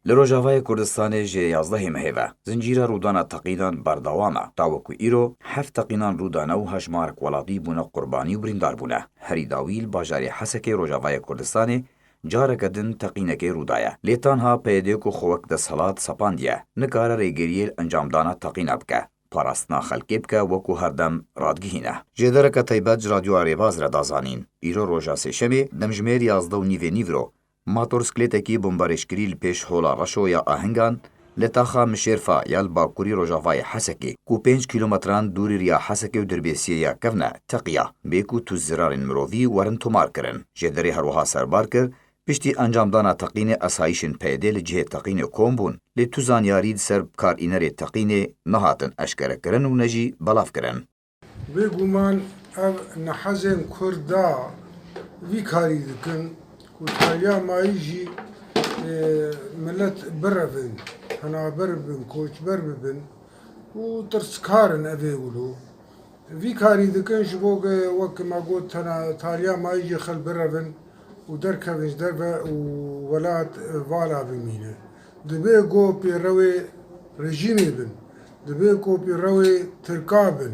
لروجاوای کردستان جه 11 مهیوه زنجیره رودانا تقیدان بردوامه تاوکو ایرو هفت تقینان رودانا و هشمارک ولاتی بونه قربانی و بریندار بونه هری داویل باجاری حسک روجاوای کردستان جارە کردن تەقینەکەی ڕوودایە لێتانها پەیدێک و خۆوەک دەسەڵات سەپاندیە نکارە ڕێگەریە ئەنجامدانە تەقینە بکە پاراستنا خەلکێ بکە وەکو هەردەم ڕادگیهینە ژێدەرەکە تایبەت رادیۆ ئارێباز رە دازانین ئیرۆ ڕۆژا سێشەمێ دەمژمێر 11 و نیڤێ نیڤرۆ ماتۆرسکلێتێکی بۆمبارێشکری لە پێش هۆڵا ڕەشۆ یا ئاهەنگان لە تاخا مشێرفا یا باکووری ڕۆژاڤای حەسەکێ و 5 کیلۆمەتران دووری ریا حەسەکێ و دەربێسیە یا کەڤنە تەقیە بێک و توزرارên mirovî werin tomarkirin jêderê herwiha serbar kir piştî encamdana teqînê esayişên peyedê li cihê teqînê kom bûn lê tu zanyarî di ser karînerê teqînê nehatin eşkerekirin û ne jî belavkirin. Bêguman ev nehezên Kurd da vî karî dikin ku tariya mayî jî millet birevin, henaber bibin, koçber bibin û tirskarin evê wilo. Vî karî dikin ji bo wek me got tariya mayî jî xel birevin û derkevin ji derve û welat vala bimîne. Dibe got pêrewê rejîmê bin, dibe got pêrewê Tirka bin.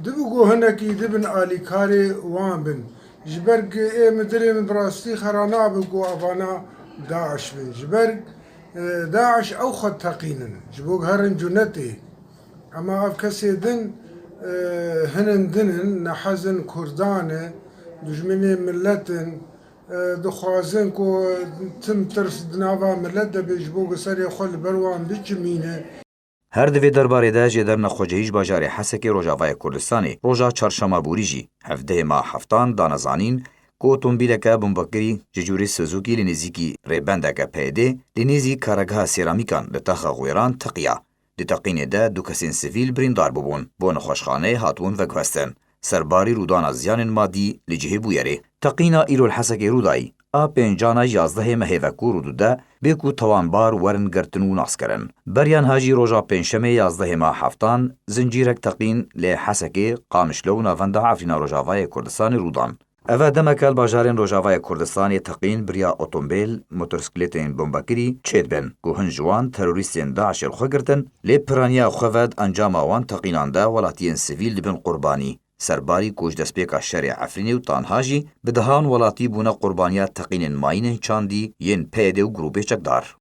Dibe got hinekî dibin alîkarê wan bin. Ji ber ku êm dilê min bi rastî xera nabe got evana Daeş bin. Ji ber Daeş ew xwe teqînin ji bo herin cunetê. Ama ev kesê din hinin dinin nehezin Kurdan e dijminê milletin dixwazin ku tim tirs di nava millet de be ji bo serê xwe li ber wan biçimîne. Her divê derbarê de jêderna xwecihî ji bajarê Hesekê Rojavayê Kurdistanê roja çarşema borî jî hevdehê ma heftan danezanîn ku otomobîleke bombakirî ji cûrê Suzuki li nêzîkî rêbendeke peyedê li nêzî kargeha sêramîkan li taxa Xwêran teqiya. Di teqînê de du kesên sivîl birîndar bibûn bo nexweşxaneyê hatibûn veguhestin. Serbarî rûdana ziyanên madî li cihê bûyerê. Teqîna îro li Hesekê Rûdayî a pêncana 11 mehêve ku rûdû de bê ku tawanbar werin girtin û naskirin. Beriyan hajî roja pênşemê 11 ma heftan zincîrek teqîn lê Hesekê Qamişlo navenda Efrîna Rojavayê Kurdistanê rûdan. Ev demeke li bajarên Rojavayê Kurdistanê teqîn biriya otomobîl motorsikletên bombakirî çêd bin ku hin ji wan terorîstên Daişê xwe girtin lê piraniya xwe ve encama wan teqînan de welatiyên sivîl dibin qurbanî. Serbarî koçdestpêka şerê Efrînê û tanha jî bi dehan welatî bûne qurbaniya teqînên mayînên çandî yên peyedê û grûpê çekdar.